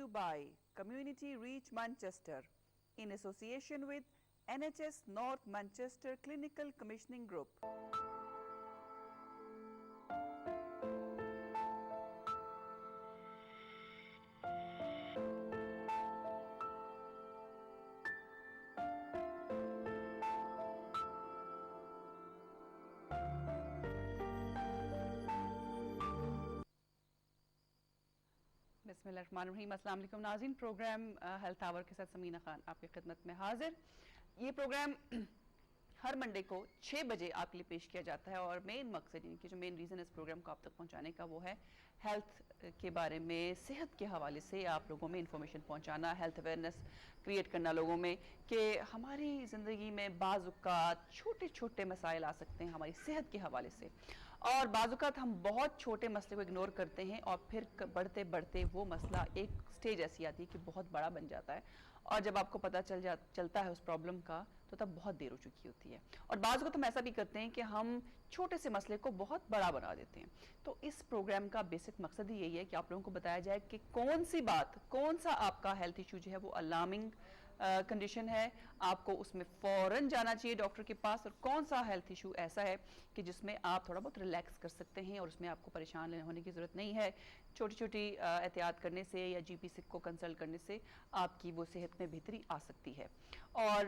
you by Community Reach Manchester in association with NHS North Manchester Clinical Commissioning Group. बिस्मिल्लाहिर्रहमानिर्रहीम। अस्सलाम वालेकुम नाज़रीन। Programme health our के साथ समीना खान आपकी खिदमत में हाजिर। ये प्रोग्राम हर मंडे को 6 बजे आपके लिए पेश किया जाता है और मेन मकसद यानी कि जो मेन रीज़न इस प्रोग्राम को आप तक पहुंचाने का वो है हेल्थ के बारे में, सेहत के हवाले से आप लोगों में इंफॉर्मेशन पहुंचाना, हेल्थ अवेयरनेस क्रिएट करना लोगों में कि हमारी ज़िंदगी में बाज़-औक़ात छोटे छोटे मसाइल आ सकते हैं हमारी सेहत के हवाले से, और बाज़-औक़ात हम बहुत छोटे मसले को इग्नोर करते हैं और फिर बढ़ते बढ़ते वो मसला एक स्टेज ऐसी आती है कि बहुत बड़ा बन जाता है, और जब आपको पता चलता है उस प्रॉब्लम का तो तब बहुत देर हो चुकी होती है। और बाज़ को तो हम ऐसा भी करते हैं कि हम छोटे से मसले को बहुत बड़ा बना देते हैं। तो इस प्रोग्राम का बेसिक मकसद ही यही है कि आप लोगों को बताया जाए कि कौन सी बात, कौन सा आपका हेल्थ इशू जो है वो अलार्मिंग कंडीशन है, आपको उसमें फ़ौरन जाना चाहिए डॉक्टर के पास, और कौन सा हेल्थ इशू ऐसा है कि जिसमें आप थोड़ा बहुत रिलैक्स कर सकते हैं और उसमें आपको परेशान होने की ज़रूरत नहीं है। छोटी छोटी एहतियात करने से या जीपी से को कंसल्ट करने से आपकी वो सेहत में बेहतरी आ सकती है। और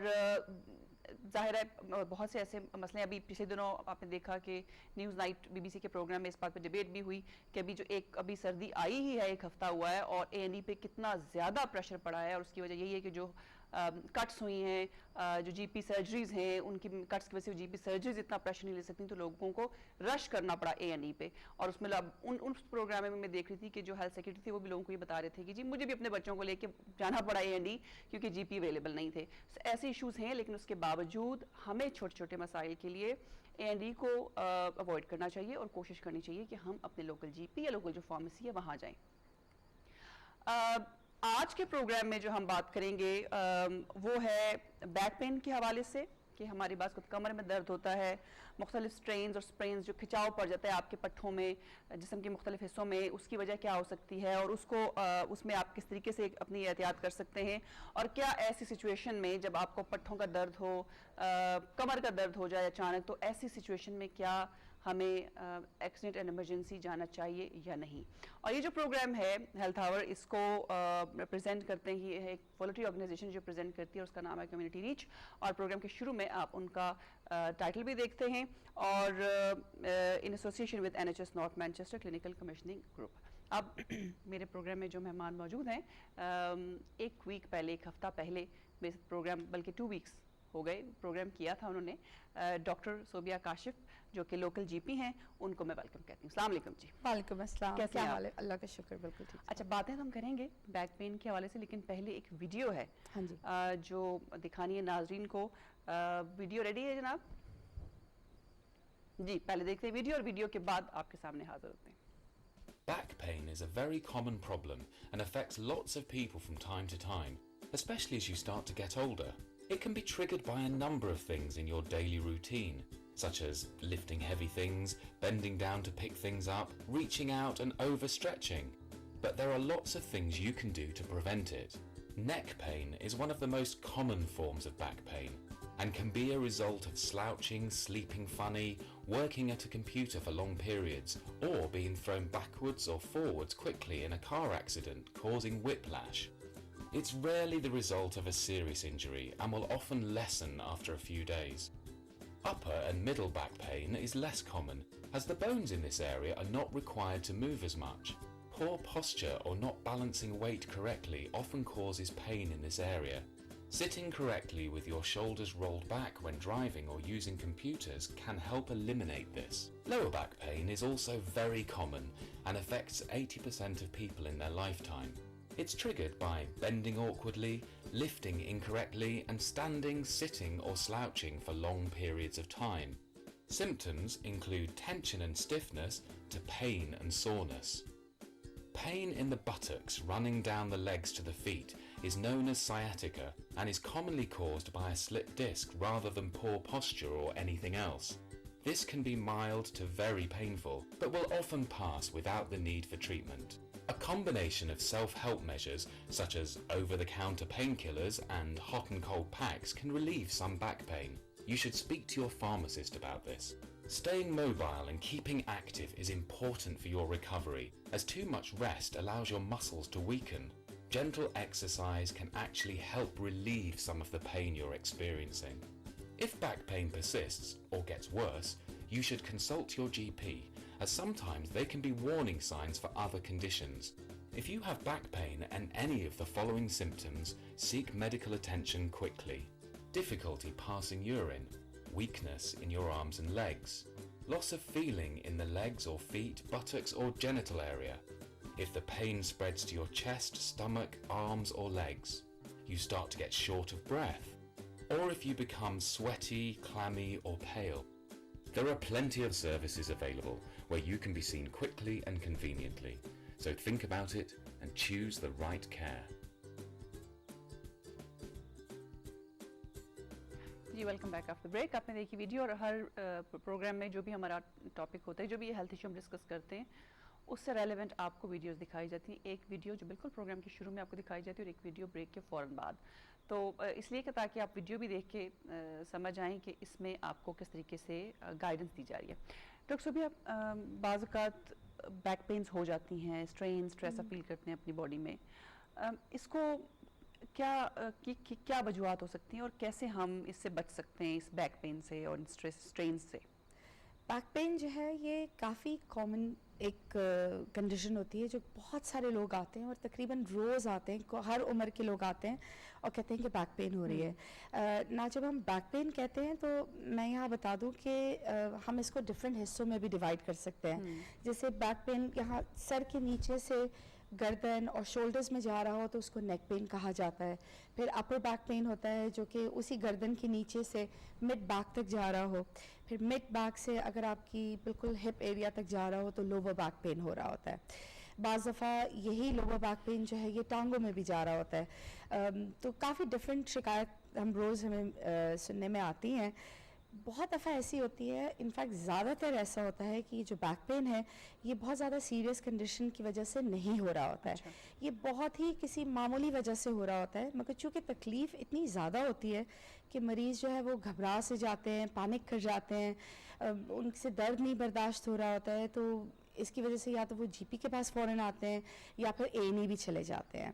ज़ाहिर है बहुत से ऐसे मसले, अभी पिछले दिनों आपने देखा कि न्यूज़ नाइट बीबीसी के प्रोग्राम में इस बात पर डिबेट भी हुई कि अभी जो अभी सर्दी आई ही है, 1 हफ्ता हुआ है और A&E पे कितना ज़्यादा प्रेशर पड़ा है, और उसकी वजह यही है कि जो कट्स हुई हैं, जो जीपी सर्जरीज हैं, उनकी कट्स की वजह से जीपी सर्जरीज इतना प्रेशर नहीं ले सकती, तो लोगों को रश करना पड़ा A&E पे। और उसमें उस प्रोग्राम में मैं देख रही थी कि जो हेल्थ सेक्रेटरी थी वो भी लोगों को ये बता रहे थे कि जी मुझे भी अपने बच्चों को लेके जाना पड़ा A&E क्योंकि जीपी अवेलेबल नहीं थे। ऐसे इशूज़ हैं, लेकिन उसके बावजूद हमें छोटे छोटे मसाइल के लिए A&E को अवॉइड करना चाहिए और कोशिश करनी चाहिए कि हम अपने लोकल जीपी या लोकल जो फार्मेसी है वहाँ जाएँ। आज के प्रोग्राम में जो हम बात करेंगे वो है बैक पेन के हवाले से, कि हमारी बात को कमर में दर्द होता है, मुख्तलिफ स्ट्रेन्स और स्प्रेन्स जो खिंचाव पड़ जाता है आपके पट्ठों में, जिस्म के मुख्तलिफ हिस्सों में, उसकी वजह क्या हो सकती है और उसको उसमें आप किस तरीके से अपनी एहतियात कर सकते हैं, और क्या ऐसी सिचुएशन में जब आपको पट्ठों का दर्द हो, कमर का दर्द हो जाए अचानक, तो ऐसी सिचुएशन में क्या हमें एक्सीडेंट एंड इमरजेंसी जाना चाहिए या नहीं। और ये जो प्रोग्राम है हेल्थ आवर, इसको रिप्रेजेंट करते हैं, ये है एक वॉलंटरी ऑर्गेनाइजेशन जो प्रेजेंट करती है, उसका नाम है कम्युनिटी रीच, और प्रोग्राम के शुरू में आप उनका टाइटल भी देखते हैं, और in association with NHS north Manchester clinical commissioning group. अब मेरे प्रोग्राम में जो मेहमान मौजूद हैं, 1 वीक पहले, 1 हफ्ता पहले मेरे प्रोग्राम, बल्कि 2 वीक्स हो गए, प्रोग्राम किया था उन्होंने, डॉक्टर सोबिया काशिफ जो कि लोकल जीपी हैं, उनको मैं वेलकम कहती हूँ। अस्सलाम वालेकुम जी। वालेकुम अस्सलाम। कैसे हैं आप? अल्लाह का शुक्र, बिल्कुल ठीक। अच्छा, बातें हम करेंगे बैक पेन के हवाले से, लेकिन पहले एक वीडियो है, हाँ जी, जो दिखानी है नाजरीन को। वीडियो रेडी है जनाब जी? पहले देखते हैं वीडियो, और वीडियो के बाद आपके सामने हाजिर होते हैं। Back pain is a very common problem and affects lots of people from time to time, especially as you start to get older. It can be triggered by a number of things in your daily routine, such as lifting heavy things, bending down to pick things up, reaching out and overstretching. But there are lots of things you can do to prevent it. Neck pain is one of the most common forms of back pain and can be a result of slouching, sleeping funny, working at a computer for long periods, or being thrown backwards or forwards quickly in a car accident, causing whiplash. It's rarely the result of a serious injury and will often lessen after a few days. Upper and middle back pain is less common, as the bones in this area are not required to move as much. Poor posture or not balancing weight correctly often causes pain in this area. Sitting correctly with your shoulders rolled back when driving or using computers can help eliminate this. Lower back pain is also very common and affects 80% of people in their lifetime. It's triggered by bending awkwardly, lifting incorrectly, and standing, sitting or slouching for long periods of time. Symptoms include tension and stiffness to pain and soreness. Pain in the buttocks running down the legs to the feet is known as sciatica and is commonly caused by a slipped disc rather than poor posture or anything else. This can be mild to very painful, but will often pass without the need for treatment. A combination of self-help measures such as over-the-counter painkillers and hot and cold packs can relieve some back pain. You should speak to your pharmacist about this. Staying mobile and keeping active is important for your recovery, as too much rest allows your muscles to weaken. Gentle exercise can actually help relieve some of the pain you're experiencing. If back pain persists or gets worse, you should consult your GP, as sometimes they can be warning signs for other conditions. If you have back pain and any of the following symptoms, seek medical attention quickly. Difficulty passing urine, weakness in your arms and legs, loss of feeling in the legs or feet, buttocks or genital area. If the pain spreads to your chest, stomach, arms or legs, you start to get short of breath, or if you become sweaty, clammy or pale. There are plenty of services available where you can be seen quickly and conveniently, so think about it and choose the right care. जी welcome back after break. आपने देखी video, और हर programme में जो भी हमारा topic होता है, जो भी हेल्थ इशू हम डिस्कस करते हैं, उससे रेलेवेंट आपको वीडियोस दिखाई जाती हैं। एक वीडियो जो बिल्कुल प्रोग्राम के शुरू में आपको दिखाई जाती है और एक वीडियो ब्रेक के फ़ौरन बाद। तो इसलिए कि ताकि आप वीडियो भी देख के समझ आएँ कि इसमें आपको किस तरीके से गाइडेंस दी जा रही है। डॉक्टर सुबह, बाज़ औक़ात बैक पेन्स हो जाती हैं, स्ट्रेन स्ट्रेस फील करते हैं अपनी बॉडी में, इसको क्या वजूहत हो सकती हैं और कैसे हम इससे बच सकते हैं, इस बैक पेन से और स्ट्रेन से? बैक पेन जो है ये काफ़ी कॉमन एक कंडीशन होती है जो बहुत सारे लोग आते हैं और तकरीबन रोज़ आते हैं, हर उम्र के लोग आते हैं और कहते हैं कि बैक पेन हो रही है ना। जब हम बैक पेन कहते हैं तो मैं यहाँ बता दूँ कि हम इसको डिफरेंट हिस्सों में भी डिवाइड कर सकते हैं। जैसे बैक पेन यहाँ सर के नीचे से गर्दन और शोल्डर्स में जा रहा हो तो उसको नेक पेन कहा जाता है। फिर अपर बैक पेन होता है जो कि उसी गर्दन के नीचे से मिड बैक तक जा रहा हो। फिर मिड बैक से अगर आपकी बिल्कुल हिप एरिया तक जा रहा हो तो लोअर बैक पेन हो रहा होता है। बाज़ दफ़ा यही लोअर बैक पेन जो है ये टांगों में भी जा रहा होता है। तो काफ़ी डिफरेंट शिकायत हम रोज़ हमें सुनने में आती हैं। बहुत दफ़ा ऐसी होती है, इनफैक्ट ज़्यादातर ऐसा होता है कि जो बैक पेन है ये बहुत ज़्यादा सीरियस कंडीशन की वजह से नहीं हो रहा होता है। ये बहुत ही किसी मामूली वजह से हो रहा होता है, मगर चूँकि तकलीफ़ इतनी ज़्यादा होती है कि मरीज़ जो है वो घबरा से जाते हैं, पैनिक कर जाते हैं, उनसे दर्द नहीं बर्दाश्त हो रहा होता है, तो इसकी वजह से या तो वो जीपी के पास फ़ौरन आते हैं या फिर A&E भी चले जाते हैं।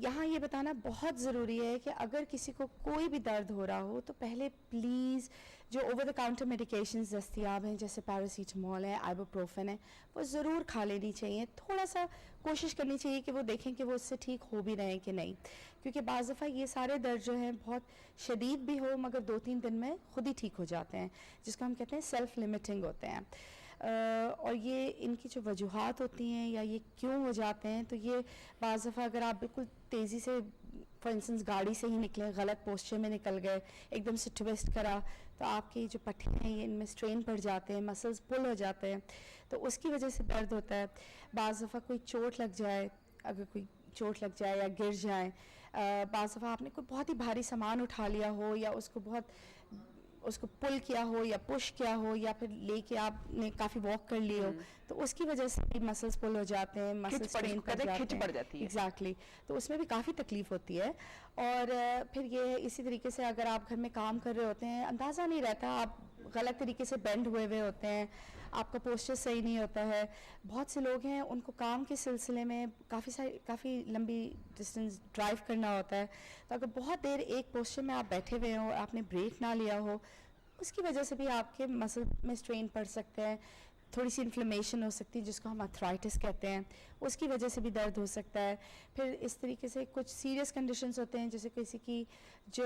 यहाँ ये बताना बहुत ज़रूरी है कि अगर किसी को कोई भी दर्द हो रहा हो तो पहले प्लीज़ जो ओवर द काउंटर मेडिकेशंस दस्तियाब हैं जैसे पैरासीटामोल है, आइबुप्रोफेन है, वो ज़रूर खा लेनी चाहिए। थोड़ा सा कोशिश करनी चाहिए कि वो देखें कि वो उससे ठीक हो भी रहे हैं कि नहीं, क्योंकि बाज़ दफ़ा ये सारे दर्द जो हैं बहुत शदीद भी हो मगर 2-3 दिन में खुद ही ठीक हो जाते हैं, जिसको हम कहते हैं सेल्फ लिमिटिंग होते हैं। और ये इनकी जो वजूहात होती हैं या ये क्यों हो जाते हैं, तो ये बाज़ दफ़ा अगर आप बिल्कुल तेज़ी से फॉर इंस्टेंस गाड़ी से ही निकले, गलत पोस्चर में निकल गए, एकदम से ट्विस्ट करा तो आपकी जो पट्टियाँ हैं इनमें स्ट्रेन पड़ जाते हैं, मसल्स पुल हो जाते हैं, तो उसकी वजह से दर्द होता है। बाज़ दफ़ा कोई चोट लग जाए, अगर कोई चोट लग जाए या गिर जाए, बाज़ दफ़ा आपने कोई बहुत ही भारी सामान उठा लिया हो या उसको पुल किया हो या पुश किया हो या फिर लेके आपने काफ़ी वॉक कर ली हो, तो उसकी वजह से भी मसल्स पुल हो जाते हैं, मसल्स स्ट्रेन पड़ जाते हैं। एग्जैक्टली, तो उसमें भी काफ़ी तकलीफ होती है। और फिर ये इसी तरीके से अगर आप घर में काम कर रहे होते हैं, अंदाज़ा नहीं रहता, आप गलत तरीके से बेंड हुए हुए होते हैं, आपका पोस्चर सही नहीं होता है। बहुत से लोग हैं उनको काम के सिलसिले में काफ़ी लंबी डिस्टेंस ड्राइव करना होता है, तो अगर बहुत देर एक पोस्चर में आप बैठे हुए हो, आपने ब्रेक ना लिया हो, उसकी वजह से भी आपके मसल में स्ट्रेन पड़ सकते हैं, थोड़ी सी इन्फ्लेमेशन हो सकती है जिसको हम आर्थराइटिस कहते हैं, उसकी वजह से भी दर्द हो सकता है। फिर इस तरीके से कुछ सीरियस कंडीशंस होते हैं, जैसे किसी की जो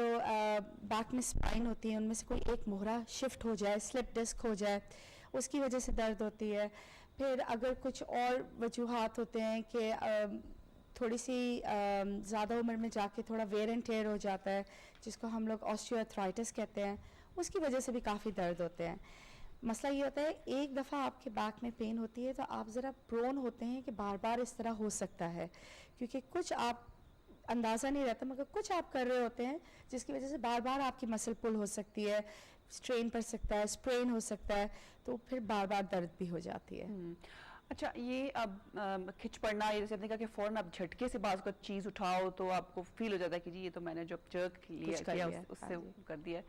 बैक में स्पाइन होती है उनमें से कोई एक मोहरा शिफ्ट हो जाए, स्लिप डिस्क हो जाए, उसकी वजह से दर्द होती है। फिर अगर कुछ और वजूहात होते हैं कि थोड़ी सी ज़्यादा उम्र में जाके थोड़ा वेयर एंड टेयर हो जाता है, जिसको हम लोग ऑस्टियोआर्थराइटिस कहते हैं, उसकी वजह से भी काफ़ी दर्द होते हैं। मसला ये होता है, एक दफ़ा आपके बैक में पेन होती है तो आप ज़रा प्रोन होते हैं कि बार बार इस तरह हो सकता है, क्योंकि कुछ आप अंदाज़ा नहीं रहता मगर कुछ आप कर रहे होते हैं जिसकी वजह से बार बार आपकी मसल पुल हो सकती है, स्ट्रेन पड़ सकता है, स्प्रेन हो सकता है, तो फिर बार बार दर्द भी हो जाती है। अच्छा, ये अब खिंच पड़ना, ये जैसे आपने कहा कि फौरन आप झटके से बाज़ का चीज़ उठाओ तो आपको फील हो जाता है कि जी ये तो मैंने जो जर्क कुछ कर किया लिया, उससे हाँ जी। कर दिया।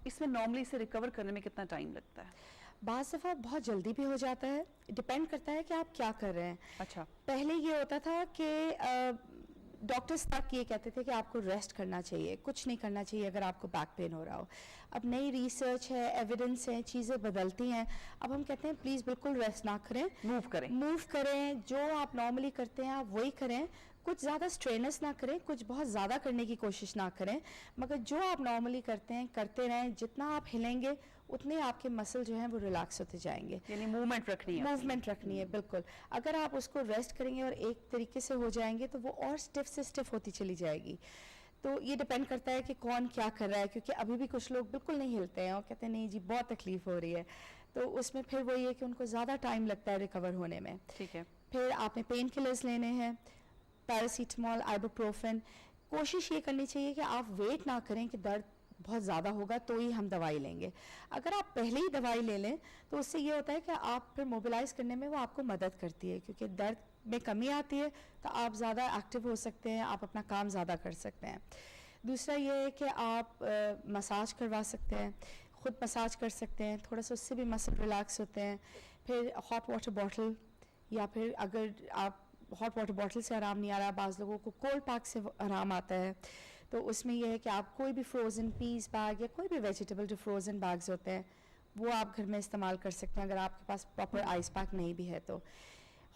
इसमें नॉर्मली इसे रिकवर करने में कितना टाइम लगता है? बाज़ दफ़ा बहुत जल्दी भी हो जाता है, डिपेंड करता है कि आप क्या कर रहे हैं। अच्छा। पहले ये होता था कि डॉक्टर्स तक ये कहते थे कि आपको रेस्ट करना चाहिए, कुछ नहीं करना चाहिए अगर आपको बैक पेन हो रहा हो। अब नई रिसर्च है, एविडेंस है, चीज़ें बदलती हैं। अब हम कहते हैं प्लीज़ बिल्कुल रेस्ट ना करें, मूव करें, जो आप नॉर्मली करते हैं आप वही करें, कुछ ज़्यादा स्ट्रेनस ना करें, कुछ बहुत ज़्यादा करने की कोशिश ना करें, मगर जो आप नॉर्मली करते हैं करते रहें। जितना आप हिलेंगे उतने आपके मसल जो हैं वो रिलैक्स होते जाएंगे। यानी मूवमेंट रखनी है, मूवमेंट रखनी है, बिल्कुल। अगर आप उसको रेस्ट करेंगे और एक तरीके से हो जाएंगे तो वो और स्टिफ से स्टिफ होती चली जाएगी। तो ये डिपेंड करता है कि कौन क्या कर रहा है, क्योंकि अभी भी कुछ लोग बिल्कुल नहीं हिलते हैं और कहते हैं नहीं जी बहुत तकलीफ हो रही है, तो उसमें फिर वही है कि उनको ज़्यादा टाइम लगता है रिकवर होने में। ठीक है। फिर आपने पेन किलर्स लेने हैं, पैरासीटामोल, आइबुप्रोफेन। कोशिश ये करनी चाहिए कि आप वेट ना करें कि दर्द बहुत ज़्यादा होगा तो ही हम दवाई लेंगे। अगर आप पहले ही दवाई ले लें तो उससे ये होता है कि आप फिर मोबिलाइज करने में वो आपको मदद करती है, क्योंकि दर्द में कमी आती है तो आप ज़्यादा एक्टिव हो सकते हैं, आप अपना काम ज़्यादा कर सकते हैं। दूसरा ये है कि आप मसाज करवा सकते हैं, ख़ुद मसाज कर सकते हैं, थोड़ा सा उससे भी मसल रिलैक्स होते हैं। फिर हॉट वाटर बॉटल, या फिर अगर आप हॉट वाटर बॉटल से आराम नहीं आ रहा, बाज़ लोगों को कोल्ड पैक से आराम आता है, तो उसमें यह है कि आप कोई भी फ्रोज़न पीस बैग या कोई भी वेजिटेबल जो फ्रोज़न बैग्स होते हैं वो आप घर में इस्तेमाल कर सकते हैं, अगर आपके पास प्रॉपर आइस पैक नहीं भी है तो।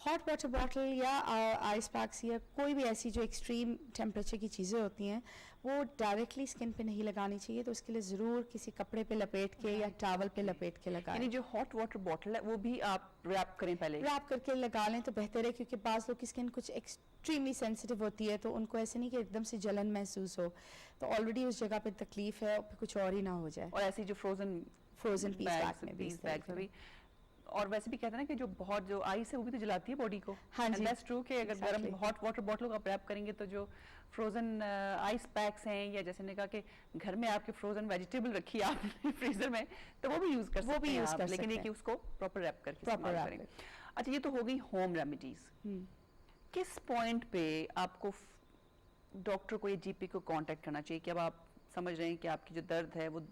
हॉट वाटर बॉटल या आइस पैक्स या कोई भी ऐसी जो एक्सट्रीम टेम्परेचर की चीज़ें होती हैं वो डायरेक्टली स्किन पे नहीं लगानी चाहिए, तो उसके लिए ज़रूर किसी कपड़े पे लपेट के या टॉवल पे लपेट के लगाएं। यानी जो हॉट वाटर बॉटल है वो भी आप रैप करें, पहले रैप करके लगा लें तो बेहतर है, क्योंकि बाज़ लोग की स्किन कुछ एक्सट्रीमली सेंसिटिव होती है तो उनको ऐसे नहीं कि एकदम से जलन महसूस हो, तो ऑलरेडी उस जगह पे तकलीफ है और कुछ और ही ना हो जाए। और ऐसी जो फ्रोजन पीस बैग में भी और वैसे भी कहते हैं ना कि जो बहुत जो आइस है वो भी तो जलाती है बॉडी को। हाँ जी, दैट्स ट्रू कि अगर गर्म हॉट वाटर बॉटल को आप रैप करेंगे तो जो फ्रोजन आइस पैक्स हैं, या जैसे ने कहा कि घर में आपके फ्रोजन वेजिटेबल रखी है आपने फ्रीजर में, तो वो भी यूज कर सकते हैं आप, लेकिन ये कि उसको प्रॉपर रैप करके इस्तेमाल करें। अच्छा, ये तो हो गई होम रेमेडीज। किस पॉइंट पे आपको डॉक्टर को या जीपी को कांटेक्ट करना चाहिए कि अब आप समझ रहे हैं कि आपकी जो दर्द है वो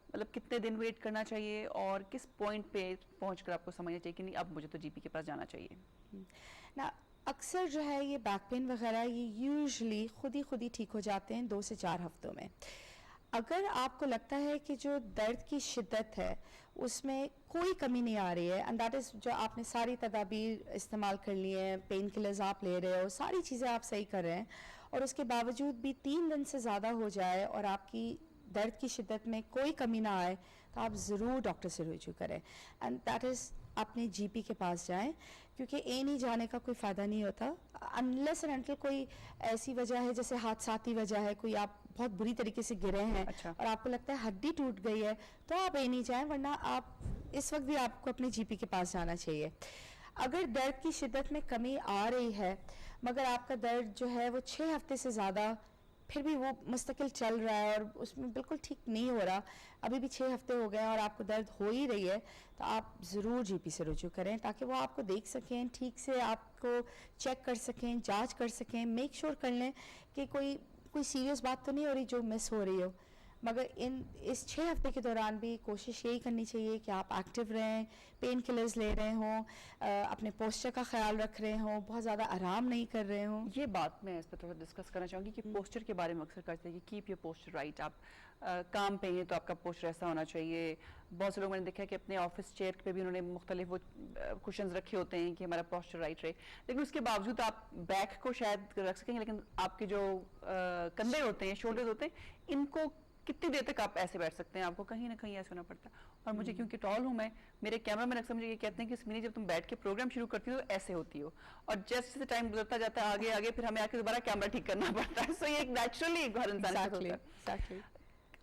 मतलब कितने दिन वेट करना चाहिए, और किस पॉइंट पे पहुंचकर आपको समझना चाहिए कि नहीं अब मुझे तो जीपी के पास जाना चाहिए? ना अक्सर जो है ये बैक पेन वगैरह ये यूजुअली खुद ही ठीक हो जाते हैं 2 से 4 हफ्तों में। अगर आपको लगता है कि जो दर्द की शिद्दत है उसमें कोई कमी नहीं आ रही है, एंड दैट इज़ जो आपने सारी तदाबीर इस्तेमाल कर ली हैं, पेन किलर्स आप ले रहे हो, सारी चीज़ें आप सही कर रहे हैं, और उसके बावजूद भी 3 दिन से ज़्यादा हो जाए और आपकी दर्द की शिद्दत में कोई कमी ना आए, तो आप ज़रूर डॉक्टर से रुजू करें, एंड दैट इज़ अपने जीपी के पास जाएं, क्योंकि नहीं जाने का कोई फ़ायदा नहीं होता अनलेस एंड अनटिल कोई ऐसी वजह है जैसे हादसाती वजह है, कोई आप बहुत बुरी तरीके से गिरे हैं और आपको लगता है हड्डी टूट गई है, तो आप नहीं जाएं, वरना आप इस वक्त भी आपको अपने जीपी के पास जाना चाहिए। अगर दर्द की शिद्दत में कमी आ रही है मगर आपका दर्द जो है वो 6 हफ्ते से ज़्यादा फिर भी वो मुस्तकिल चल रहा है और उसमें बिल्कुल ठीक नहीं हो रहा, अभी भी 6 हफ्ते हो गए और आपको दर्द हो ही रही है, तो आप ज़रूर जीपी से रुजू करें ताकि वो आपको देख सकें, ठीक से आपको चेक कर सकें, जांच कर सकें, मेक श्योर कर लें कि कोई सीरियस बात तो नहीं हो रही जो मिस हो रही हो। मगर इस 6 हफ्ते के दौरान भी कोशिश यही करनी चाहिए कि आप एक्टिव रहें, पेन किलर्स ले रहे हों, अपने पोस्चर का ख्याल रख रहे हों, बहुत ज़्यादा आराम नहीं कर रहे हों। ये बात मैं इस पर थोड़ा डिस्कस करना चाहूँगी कि पोस्चर के बारे में अक्सर कहते हैं कि कीप योर पोस्चर राइट। आप काम पे हैं तो आपका पोस्चर ऐसा होना चाहिए। बहुत से लोग मैंने देखा है कि अपने ऑफिस चेयर पे भी उन्होंने मुख्तलिफ वो कुशन्स रखे होते हैं कि हमारा पोस्चर राइट रहे, लेकिन उसके बावजूद आप बैक को शायद रख सकेंगे, लेकिन आपके जो कंधे होते हैं, शोल्डर्स होते हैं, इनको कितनी देर तक आप ऐसे बैठ सकते हैं? आपको कहीं ना कहीं ऐसे होना पड़ता है। और मुझे क्योंकि टॉल हूँ मैं, मेरे कैमरा मैन अक्सर मुझे ये कहते हैं कि स्मिनी जब तुम बैठ के प्रोग्राम शुरू करती हो तो ऐसे होती हो, और जैसे टाइम गुजरता जाता है आगे आगे फिर हमें आके दोबारा कैमरा ठीक करना पड़ता है। सो ये एक नेचुरली हर इंसान के साथ होता है।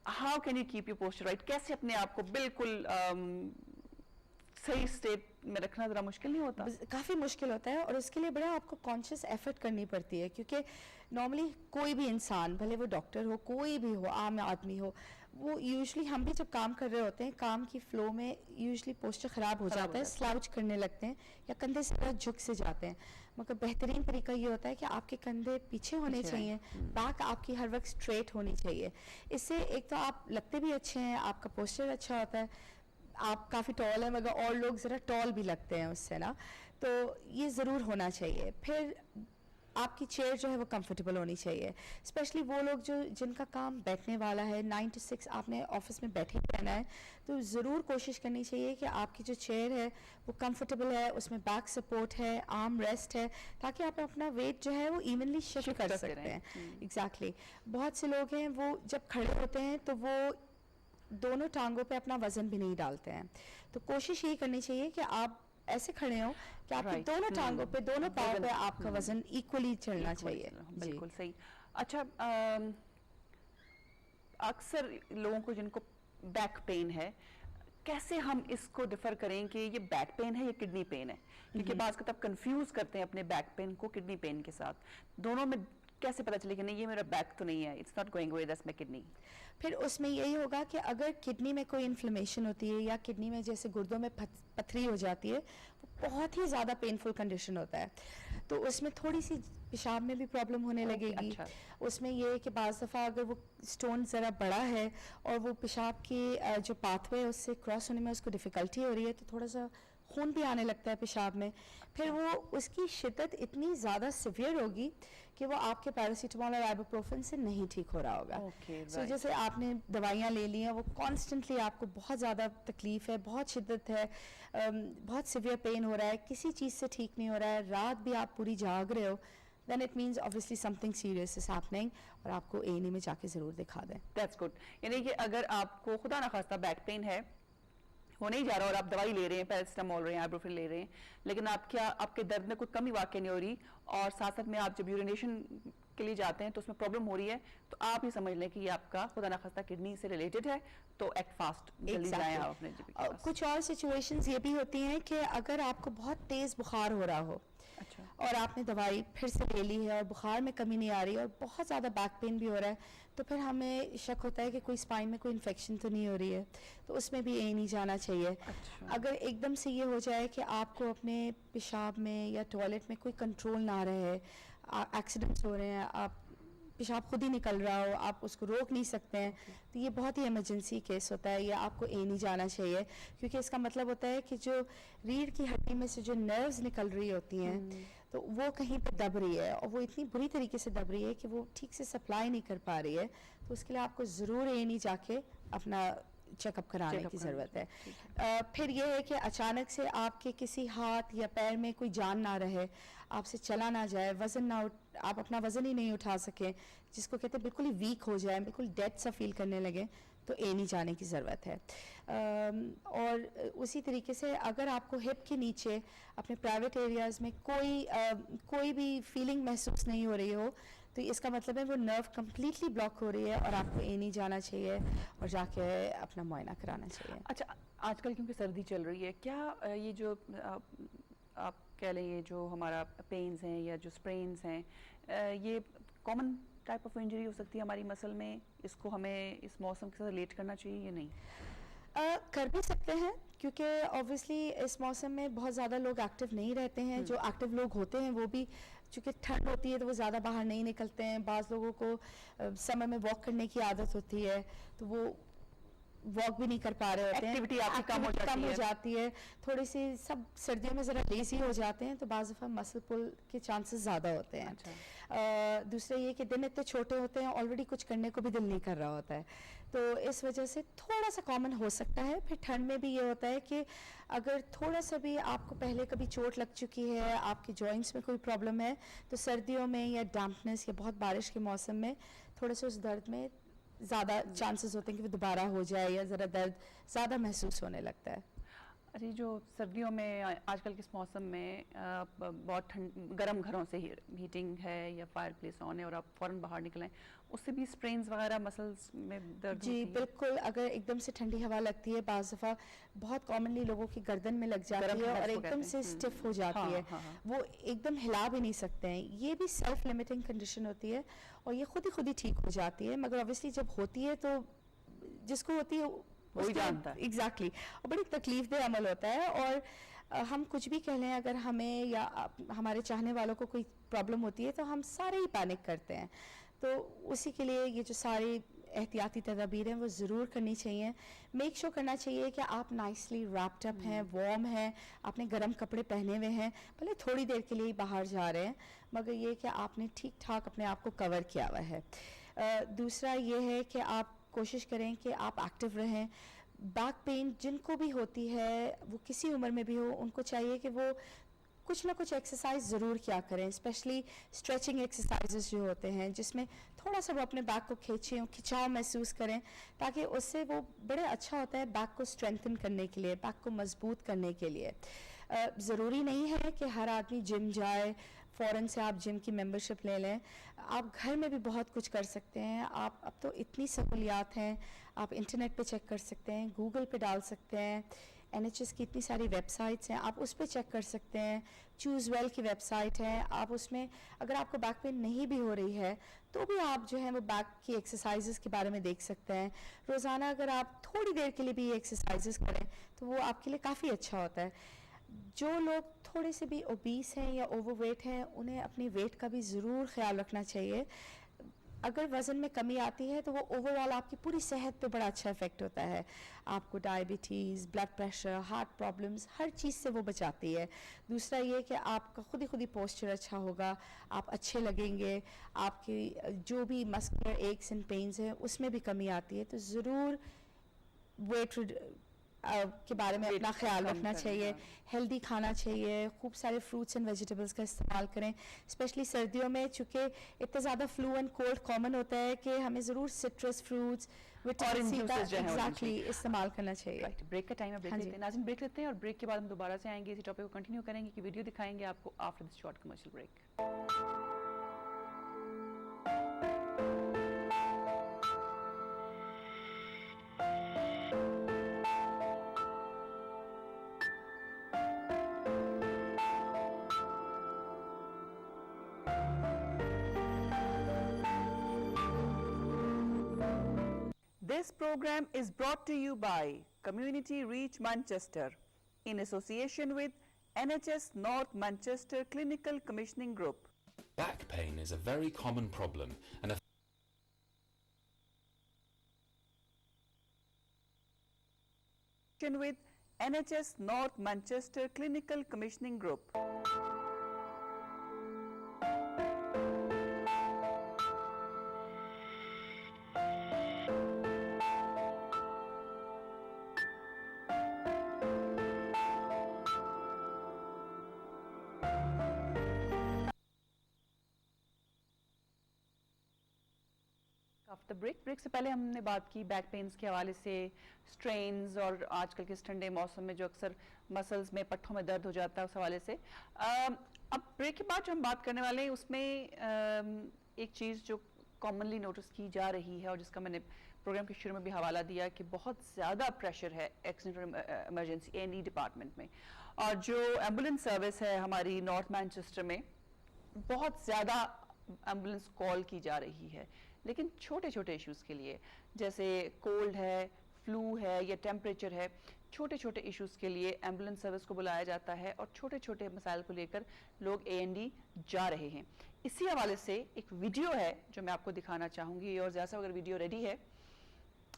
How can you keep your posture right? कैसे अपने आप को बिल्कुल सही स्टेट में रखना ज़रा मुश्किल नहीं होता? काफ़ी मुश्किल होता है और उसके लिए बड़ा आपको कॉन्शियस एफर्ट करनी पड़ती है, क्योंकि नॉर्मली कोई भी इंसान, भले वो डॉक्टर हो, कोई भी हो, आम आदमी हो, वो यूजुअली हम भी जब काम कर रहे होते हैं, काम की फ्लो में यूजुअली पोस्चर ख़राब हो जाता है, स्लाउच करने लगते हैं या कंधे से थोड़ा झुक से जाते हैं। मगर बेहतरीन तरीका ये होता है कि आपके कंधे पीछे होने चाहिए, बैक आपकी हर वक्त स्ट्रेट होनी चाहिए। इससे एक तो आप लगते भी अच्छे हैं, आपका पोस्चर अच्छा होता है, आप काफ़ी टॉल हैं मगर और लोग ज़रा टॉल भी लगते हैं उससे ना, तो ये ज़रूर होना चाहिए। फिर आपकी चेयर जो है वो कंफर्टेबल होनी चाहिए, स्पेशली वो लोग जो जिनका काम बैठने वाला है, 9 to 6 आपने ऑफिस में बैठे ही रहना है, तो ज़रूर कोशिश करनी चाहिए कि आपकी जो चेयर है वो कंफर्टेबल है, उसमें बैक सपोर्ट है, आर्म रेस्ट है, ताकि आप अपना वेट जो है वो इवनली शिफ्ट कर सकते हैं। एग्जैक्टली बहुत से लोग हैं वो जब खड़े होते हैं तो वो दोनों टांगों पे अपना वजन भी नहीं डालते हैं, तो कोशिश यही करनी चाहिए कि आप ऐसे खड़े हो कि आपकी दोनों टांगों पे, दोनों पाँव पे आपका वजन इक्वली चलना चाहिए। बिल्कुल सही। अच्छा, अक्सर लोगों को जिनको बैक पेन है, कैसे हम इसको डिफर करें कि ये बैक पेन है या किडनी पेन है? क्योंकि बाज़ तब कंफ्यूज करते हैं अपने बैक पेन को किडनी पेन के साथ। दोनों में कैसे पता चले कि नहीं ये मेरा बैक तो नहीं है, it's not going away, that's my kidney? फिर उसमें यही होगा कि अगर किडनी में कोई इन्फ्लेमेशन होती है या किडनी में जैसे गुर्दों में पथरी हो जाती है, वो बहुत ही ज़्यादा पेनफुल कंडीशन होता है, तो उसमें थोड़ी सी पेशाब में भी प्रॉब्लम होने लगेगी। अच्छा। उसमें ये है कि बाज़ दफ़ा अगर वो स्टोन ज़रा बड़ा है और वो पेशाब की जो पाथवे है उससे क्रॉस होने में उसको डिफ़िकल्टी हो रही है, तो थोड़ा सा खून भी आने लगता है पेशाब में, फिर वो उसकी शिद्दत इतनी ज़्यादा सिवियर होगी कि वो आपके पैरासीटामोल और आइबुप्रोफेन से नहीं ठीक हो रहा होगा। सो जैसे आपने दवाइयाँ ले ली हैं, वो कॉन्स्टेंटली आपको बहुत ज़्यादा तकलीफ़ है, बहुत शिद्दत है, बहुत सिवियर पेन हो रहा है, किसी चीज़ से ठीक नहीं हो रहा है, रात भी आप पूरी जाग रहे हो, then it means obviously something serious is happening और आपको A&E में जाके ज़रूर दिखा दें। That's good। यानी कि अगर आपको खुदा ना खास्ता बैक पेन है, हो नहीं जा रहा और आप दवाई ले रहे हैं, पैरासिटामोल रहे हैं, आइबुप्रोफेन ले रहे हैं, लेकिन आपके दर्द में कोई कमी वाकई नहीं हो रही और साथ साथ में आप जब यूरिनेशन के लिए जाते हैं तो उसमें प्रॉब्लम हो रही है, तो आप ये समझ लें कि ये आपका खुदा ना खास्ता किडनी से रिलेटेड है, तो एक्ट फास्ट, जल्दी जाएं आप अपने जीपी के पास। कुछ और सिचुएशंस ये भी होती हैं कि अगर आपको बहुत तेज़ बुखार हो रहा हो, अच्छा, और आपने दवाई फिर से ले ली है और बुखार में कमी नहीं आ रही और बहुत ज़्यादा बैक पेन भी हो रहा है, तो फिर हमें शक होता है कि कोई स्पाइन में कोई इन्फेक्शन तो नहीं हो रही है, तो उसमें भी A&E जाना चाहिए। अच्छा। अगर एकदम से ये हो जाए कि आपको अपने पेशाब में या टॉयलेट में कोई कंट्रोल ना रहे, एक्सीडेंट्स हो रहे हैं, आप पेशाब खुद ही निकल रहा हो, आप उसको रोक नहीं सकते हैं, तो ये बहुत ही इमरजेंसी केस होता है, या आपको A&E जाना चाहिए, क्योंकि इसका मतलब होता है कि जो रीढ़ की हड्डी में से जो नर्व्स निकल रही होती हैं, तो वो कहीं पे दब रही है और वो इतनी बुरी तरीके से दब रही है कि वो ठीक से सप्लाई नहीं कर पा रही है, तो उसके लिए आपको ज़रूर A&E जाके अपना चेकअप कराने की ज़रूरत है। फिर ये है कि अचानक से आपके किसी हाथ या पैर में कोई जान ना रहे, आपसे चला ना जाए, वज़न ना आप अपना वज़न ही नहीं उठा सकें, जिसको कहते हैं बिल्कुल ही वीक हो जाए, बिल्कुल डेड सा फील करने लगे, तो A&E जाने की ज़रूरत है। और उसी तरीके से अगर आपको हिप के नीचे अपने प्राइवेट एरियाज़ में कोई भी फीलिंग महसूस नहीं हो रही हो, तो इसका मतलब है वो नर्व कम्प्लीटली ब्लॉक हो रही है और आपको A&E जाना चाहिए और जाके अपना मुआयना कराना चाहिए। अच्छा, आजकल क्योंकि सर्दी चल रही है, क्या ये जो आप कह लें ये जो हमारा पेन्स हैं या जो स्प्रेन्स हैं, ये कॉमन टाइप ऑफ इंजरी हो सकती है हमारी मसल में, इसको हमें इस मौसम के साथ रिलेट करना चाहिए या नहीं? कर भी सकते हैं, क्योंकि ऑब्वियसली इस मौसम में बहुत ज़्यादा लोग एक्टिव नहीं रहते हैं, जो एक्टिव लोग होते हैं वो भी चूँकि ठंड होती है तो वो ज़्यादा बाहर नहीं निकलते हैं, बाज़ लोगों को समर में वॉक करने की आदत होती है तो वो वॉक भी नहीं कर पा रहे होते हैं, एक्टिविटी आपकी कम हो जाती है, थोड़ी सी सब सर्दियों में ज़रा लेज़ी हो जाते हैं, तो बाज़ दफ़ा मसल पुल के चांसेस ज़्यादा होते हैं। अच्छा। दूसरे ये कि दिन इतने छोटे होते हैं, ऑलरेडी कुछ करने को भी दिल नहीं कर रहा होता है, तो इस वजह से थोड़ा सा कॉमन हो सकता है। फिर ठंड में भी ये होता है कि अगर थोड़ा सा भी आपको पहले कभी चोट लग चुकी है, आपके जॉइंट्स में कोई प्रॉब्लम है, तो सर्दियों में या डैम्पनेस या बहुत बारिश के मौसम में थोड़े से उस दर्द में ज़्यादा चांसेस होते हैं कि वो दोबारा हो जाए या ज़रा दर्द ज़्यादा महसूस होने लगता है। अच्छा, जो सर्दियों में आजकल के इस मौसम में बहुत गर्म घरों से हीटिंग है या फायर प्लेस ऑन है और आप फ़ौरन बाहर निकलें, उससे भी स्ट्रेन्स वगैरह मसल्स में दर्द जी होती है? बिल्कुल, अगर एकदम से ठंडी हवा लगती है, बाज़ दफ़ा बहुत कॉमनली लोगों की गर्दन में लग जाती है और एकदम से स्टिफ हो जाती है, वो एकदम हिला भी नहीं सकते हैं। ये भी सेल्फ लिमिटिंग कंडीशन होती है और ये खुद ही ठीक हो जाती है, मगर ऑब्वियसली जब होती है तो जिसको होती है वही जानता है। एग्जैक्टली, और बड़ी तकलीफदेह अमल होता है। और हम कुछ भी कह लें, अगर हमें या हमारे चाहने वालों को कोई प्रॉब्लम होती है तो हम सारे ही पैनिक करते हैं। तो उसी के लिए ये जो सारी एहतियाती तदाबीर हैं वो ज़रूर करनी चाहिए। मेक श्योर करना चाहिए कि आप नाइसली रैप्ड अप हैं, वार्म हैं, आपने गर्म कपड़े पहने हुए हैं, भले थोड़ी देर के लिए ही बाहर जा रहे हैं, मगर ये कि आपने ठीक ठाक अपने आप को कवर किया हुआ है। दूसरा ये है कि आप कोशिश करें कि आप एक्टिव रहें। बैक पेन जिनको भी होती है, वो किसी उम्र में भी हो, उनको चाहिए कि वो कुछ ना कुछ एक्सरसाइज ज़रूर किया करें, स्पेशली स्ट्रेचिंग एक्सरसाइजेस जो होते हैं जिसमें थोड़ा सा वो अपने बैक को खींचें, खिंचाव महसूस करें, ताकि उससे वो बड़े अच्छा होता है बैक को स्ट्रेंथन करने के लिए, बैक को मजबूत करने के लिए। ज़रूरी नहीं है कि हर आदमी जिम जाए, फ़ौरन से आप जिम की मेंबरशिप ले लें। आप घर में भी बहुत कुछ कर सकते हैं। आप अब तो इतनी सहूलियात हैं, आप इंटरनेट पे चेक कर सकते हैं, गूगल पे डाल सकते हैं, NHS की इतनी सारी वेबसाइट्स हैं, आप उस पर चेक कर सकते हैं। चूज़ वेल की वेबसाइट है, आप उसमें अगर आपको बैक पेन नहीं भी हो रही है तो भी आप जो है वो बैक की एक्सरसाइजेस के बारे में देख सकते हैं। रोज़ाना अगर आप थोड़ी देर के लिए भी ये एक्सरसाइजेस करें तो वो आपके लिए काफ़ी अच्छा होता है। जो लोग थोड़े से भी ओबीस हैं या ओवरवेट हैं, उन्हें अपनी वेट का भी ज़रूर ख्याल रखना चाहिए। अगर वज़न में कमी आती है तो वो ओवरऑल आपकी पूरी सेहत पे बड़ा अच्छा इफ़ेक्ट होता है। आपको diabetes, blood pressure, heart problems, हर चीज़ से वो बचाती है। दूसरा ये कि आपका खुद ही पोस्चर अच्छा होगा, आप अच्छे लगेंगे, आपकी जो भी मस्कुलर एक्स एंड पेन्स हैं उसमें भी कमी आती है। तो ज़रूर वेट के बारे में अपना ख्याल रखना चाहिए। हेल्दी खाना चाहिए, खूब सारे फ्रूट्स एंड वेजिटेबल्स का इस्तेमाल करें, स्पेशली सर्दियों में, चूँकि इतना ज़्यादा फ्लू एंड कोल्ड कॉमन होता है कि हमें ज़रूर सिट्रस फ्रूट्स, विटामिन सी का एग्जैक्टली इस्तेमाल करना चाहिए। ब्रेक का टाइम है, ब्रेक लेते हैं नाज़रीन, ब्रेक लेते हैं और ब्रेक के बाद हम दोबारा से आएंगे, इसी टॉपिक को कंटिन्यू करेंगे कि वीडियो दिखाएंगे आपको after this short commercial break. This program is brought to you by Community Reach Manchester in association with NHS North Manchester Clinical Commissioning Group. Back pain is a very common problem and with NHS North Manchester Clinical Commissioning Group. After break से पहले हमने बात की back pens के हवाले से, strains और आजकल के इस ठंडे मौसम में जो अक्सर मसल्स में, पट्ठों में दर्द हो जाता है, उस हवाले से। अब ब्रेक के बाद जो हम बात करने वाले हैं उसमें एक चीज़ जो कॉमनली नोटिस की जा रही है और जिसका मैंने प्रोग्राम के शुरू में भी हवाला दिया कि बहुत ज़्यादा प्रेशर है एक्सीडेंट और इमरजेंसी A&E डिपार्टमेंट में, और जो एम्बुलेंस सर्विस है हमारी नॉर्थ मैनचेस्टर में, बहुत ज़्यादा एम्बुलेंस कॉल की जा रही है, लेकिन छोटे छोटे इश्यूज़ के लिए, जैसे कोल्ड है, फ्लू है या टेम्परेचर है, छोटे छोटे इश्यूज़ के लिए एम्बुलेंस सर्विस को बुलाया जाता है और छोटे छोटे मसाइल को लेकर लोग A&E जा रहे हैं। इसी हवाले से एक वीडियो है जो मैं आपको दिखाना चाहूँगी, और ज़्यादा अगर वीडियो रेडी है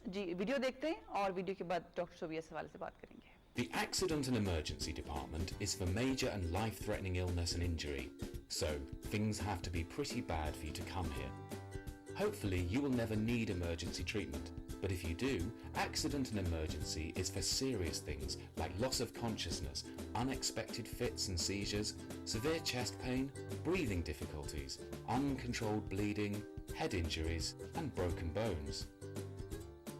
जी, वीडियो देखते हैं और वीडियो के बाद डॉक्टर सोबिया इस हवाले से बात करेंगे। The Accident and Emergency Department is for major and life-threatening illness and injury, so things have to be pretty bad for you to come here. Hopefully you will never need emergency treatment, but if you do, accident and emergency is for serious things like loss of consciousness, unexpected fits and seizures, severe chest pain, breathing difficulties, uncontrolled bleeding, head injuries and broken bones.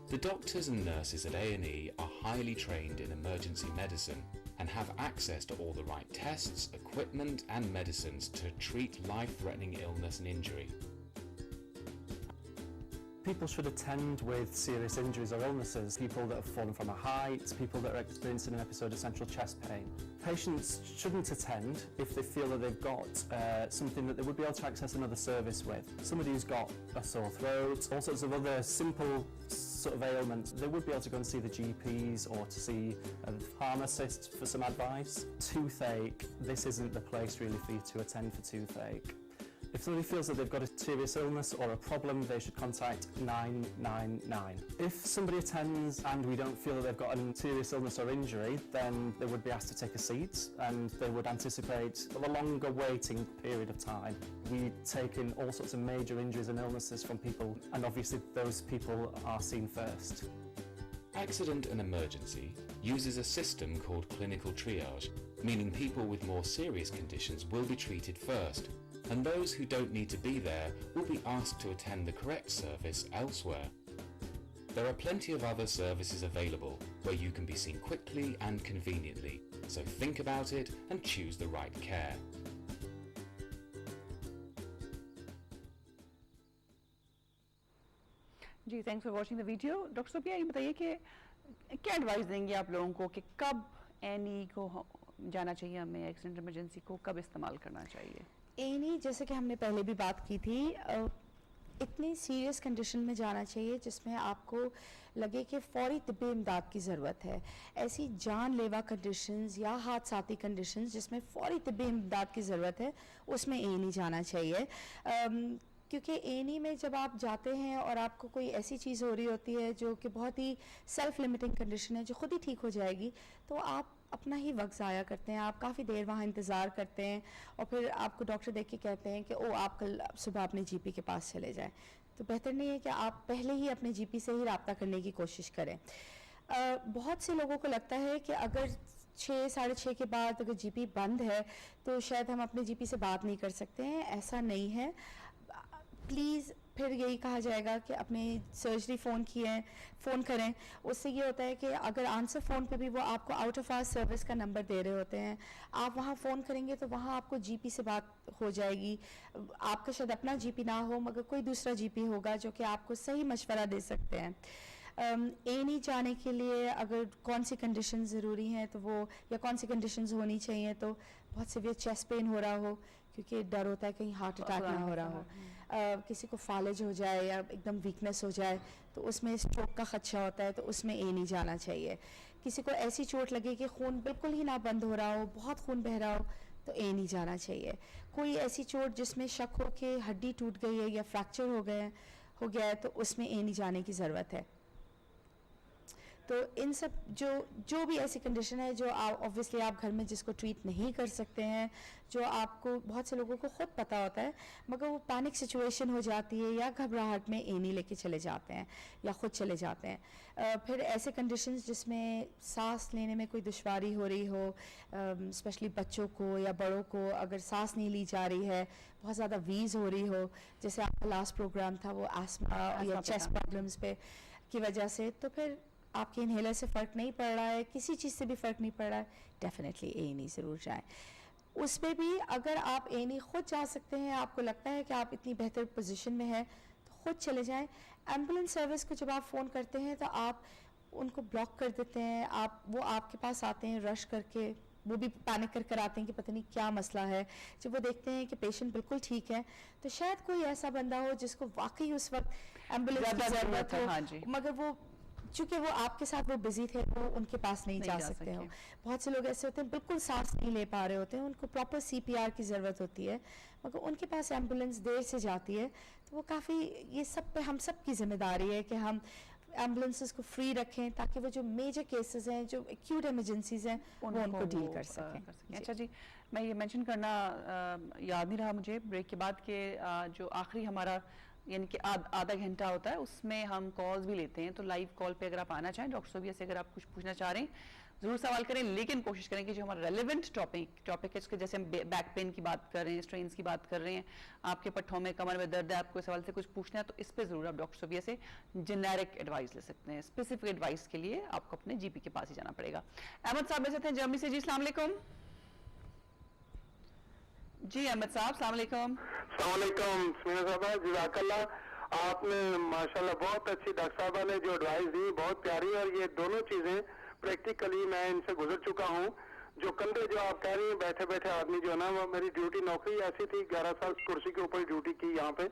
The doctors and nurses at A&E are highly trained in emergency medicine and have access to all the right tests, equipment and medicines to treat life-threatening illness and injury. People should attend with serious injuries or illnesses, people that have fallen from a height, people that are experiencing an episode of central chest pain. Patients shouldn't attend if they feel that they've got something that they would be able to access another service with. Somebody who's got a sore throat, all sorts of other simple sort of ailments, they would be able to go and see the GPs or to see a pharmacist for some advice. Toothache, this isn't the place really for you to attend for toothache. If somebody feels that they've got a serious illness or a problem, they should contact 999. If somebody attends and we don't feel that they've got a serious illness or injury, then they would be asked to take a seat and they would anticipate a longer waiting period of time. We take in all sorts of major injuries and illnesses from people, and obviously those people are seen first. Accident and emergency uses a system called clinical triage, meaning people with more serious conditions will be treated first, and those who don't need to be there will be asked to attend the correct service elsewhere. There are plenty of other services available where you can be seen quickly and conveniently, so think about it and choose the right care. जी thanks for watching the video. Doctor Sophia, ये बताइए कि क्या advice देंगे आप लोगों को कि कब A&E को जाना चाहिए, हमें एक्सीडेंट इमरजेंसी को कब इस्तेमाल करना चाहिए? A&E जैसे कि हमने पहले भी बात की थी, इतनी सीरियस कंडीशन में जाना चाहिए जिसमें आपको लगे कि फौरी तिब्बी इमदाद की ज़रूरत है। ऐसी जानलेवा कंडीशंस या हादसाती कंडीशंस जिसमें फौरी तिब्बी इमदाद की ज़रूरत है, उसमें A&E जाना चाहिए। क्योंकि A&E में जब आप जाते हैं और आपको कोई ऐसी चीज़ हो रही होती है जो कि बहुत ही सेल्फ लिमिटिंग कंडीशन है, जो खुद ही ठीक हो जाएगी, तो आप अपना ही वक्त ज़ाया करते हैं, आप काफ़ी देर वहाँ इंतज़ार करते हैं और फिर आपको डॉक्टर देख के कहते हैं कि ओ आप कल सुबह अपने GP के पास चले जाएं। तो बेहतर नहीं है कि आप पहले ही अपने GP से ही रब्ता करने की कोशिश करें। बहुत से लोगों को लगता है कि अगर 6 साढ़े 6 के बाद अगर GP बंद है तो शायद हम अपने GP से बात नहीं कर सकते हैं। ऐसा नहीं है। प्लीज़ फिर यही कहा जाएगा कि अपने सर्जरी फ़ोन करें। उससे ये होता है कि अगर आंसर फ़ोन पे भी वो आपको आउट ऑफ आवर्स सर्विस का नंबर दे रहे होते हैं, आप वहाँ फ़ोन करेंगे तो वहाँ आपको GP से बात हो जाएगी। आपका शायद अपना GP ना हो मगर कोई दूसरा GP होगा जो कि आपको सही मशवरा दे सकते हैं। A&E जाने के लिए अगर कौन सी कंडीशन ज़रूरी हैं तो वो, या कौन सी कंडीशंस होनी चाहिए, तो बहुत सीवियर चेस्ट पेन हो रहा हो क्योंकि डर होता है कहीं हार्ट अटैक ना हो रहा हो, किसी को फालिज हो जाए या एकदम वीकनेस हो जाए तो उसमें स्ट्रोक का खदशा होता है, तो उसमें A&E जाना चाहिए। किसी को ऐसी चोट लगे कि खून बिल्कुल ही ना बंद हो रहा हो, बहुत खून बह रहा हो, तो A&E जाना चाहिए। कोई ऐसी चोट जिसमें शक हो कि हड्डी टूट गई है या फ्रैक्चर हो गया है तो उसमें A&E जाने की ज़रूरत है। तो इन सब जो भी ऐसी कंडीशन है जो आप ऑब्वियसली आप घर में जिसको ट्रीट नहीं कर सकते हैं, जो आपको बहुत से लोगों को खुद पता होता है मगर वो पैनिक सिचुएशन हो जाती है या घबराहट में A&E लेके चले जाते हैं या ख़ुद चले जाते हैं। फिर ऐसे कंडीशंस जिसमें सांस लेने में कोई दुश्वारी हो रही हो, स्पेशली बच्चों को या बड़ों को अगर सांस नहीं ली जा रही है, बहुत ज़्यादा वीज़ हो रही हो, जैसे आपका लास्ट प्रोग्राम था वो आस्मा या चेस्ट प्रॉब्लम्स पे की वजह से, तो फिर आपके इन्हेलर से फ़र्क नहीं पड़ रहा है, किसी चीज़ से भी फ़र्क नहीं पड़ रहा है, डेफिनेटली A&E ज़रूर जाएं। उसमें भी अगर आप A&E खुद जा सकते हैं, आपको लगता है कि आप इतनी बेहतर पोजीशन में हैं तो खुद चले जाएं। एम्बुलेंस सर्विस को जब आप फ़ोन करते हैं तो आप उनको ब्लॉक कर देते हैं, वो आपके पास आते हैं रश करके, वो भी पैनिक कर आते हैं कि पता नहीं क्या मसला है। जब वो देखते हैं कि पेशेंट बिल्कुल ठीक है तो शायद कोई ऐसा बंदा हो जिसको वाकई उस वक्त एम्बुलेंस की ज़रूरत हो, मगर वो चूँकि वो आपके साथ वो बिजी थे, वो उनके पास नहीं जा सकते हो। बहुत से लोग ऐसे होते हैं बिल्कुल सांस नहीं ले पा रहे होते हैं, उनको प्रॉपर CPR की ज़रूरत होती है मगर उनके पास एम्बुलेंस देर से जाती है, तो वो काफ़ी, ये सब पे हम सब की जिम्मेदारी है कि हम एम्बुलेंसेस को फ्री रखें ताकि वो जो मेजर केसेस हैं, जो एक्यूट इमरजेंसीज हैं, वो उनको डील कर सकें। अच्छा जी, मैं ये मेंशन करना याद नहीं रहा मुझे ब्रेक के बाद कि जो आखिरी हमारा यानी कि आधा घंटा होता है उसमें हम कॉल्स भी लेते हैं, तो लाइव कॉल पे अगर आप आना चाहें डॉक्टर सोफिया से, अगर आप कुछ पूछना चाह रहे हैं ज़रूर सवाल करें, लेकिन कोशिश करें कि जो हमारा रेलिवेंट टॉपिक है, इसके जैसे हम बैक पेन की बात कर रहे हैं, स्ट्रेन्स की बात कर रहे हैं, आपके पट्ठों में कमर में दर्द है, आपको सवाल से कुछ पूछना है, तो इस पर ज़रूर आप डॉक्टर सोफिया से जेनेरिक एडवाइस ले सकते हैं। स्पेसिफिक एडवाइस के लिए आपको अपने GP के पास ही जाना पड़ेगा। अहमद साहब मेरे साथ हैं जर्मनी से। जी अस्सलाम वालेकुम। जी अहमद साहब अस्सलाम वालेकुम। अस्सलाम वालेकुम समीना साहबा, जज़ाकल्लाह। आपने माशाल्लाह बहुत अच्छी डॉक्टर साहबा ने जो एडवाइस दी, बहुत प्यारी, और ये दोनों चीजें प्रैक्टिकली मैं इनसे गुजर चुका हूँ। जो कंधे जो आप कह रही हैं, बैठे बैठे आदमी जो है ना, वो मेरी ड्यूटी नौकरी ऐसी थी, 11 साल कुर्सी के ऊपर ड्यूटी की यहाँ पे,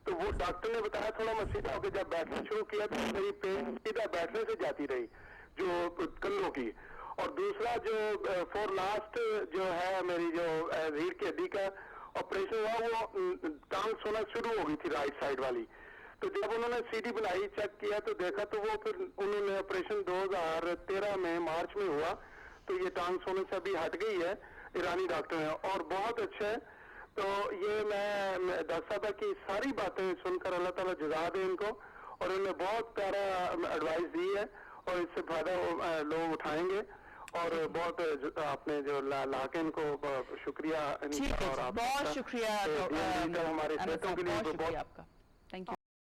तो वो डॉक्टर ने बताया थोड़ा मैं सीधा होकर जब बैठना शुरू किया तो मेरी पेन सीधा बैठने से जाती रही, जो कंधों की। और दूसरा जो फॉर लास्ट जो है मेरी जो रीढ़ की हड्डी का ऑपरेशन हुआ, वो टांग सोना शुरू हो गई थी राइट साइड वाली। तो जब उन्होंने सीटी बनाई, चेक किया तो देखा, तो वो फिर उन्होंने ऑपरेशन 2013 में मार्च में हुआ, तो ये टांग सोने से अभी हट गई है, ईरानी डॉक्टर है और बहुत अच्छा है। तो ये मैं डॉक्टर साहब की सारी बातें सुनकर अल्लाह ताला जज़ा दे इनको, और इन्होंने बहुत प्यारा एडवाइस दी है और इससे फायदा लोग उठाएंगे। और बहुत आपने जो लाके इनको शुक्रिया, ठीक है, और बहुत शुक्रिया हमारे सेहतों के लिए बहुत शुक्रिया आपका।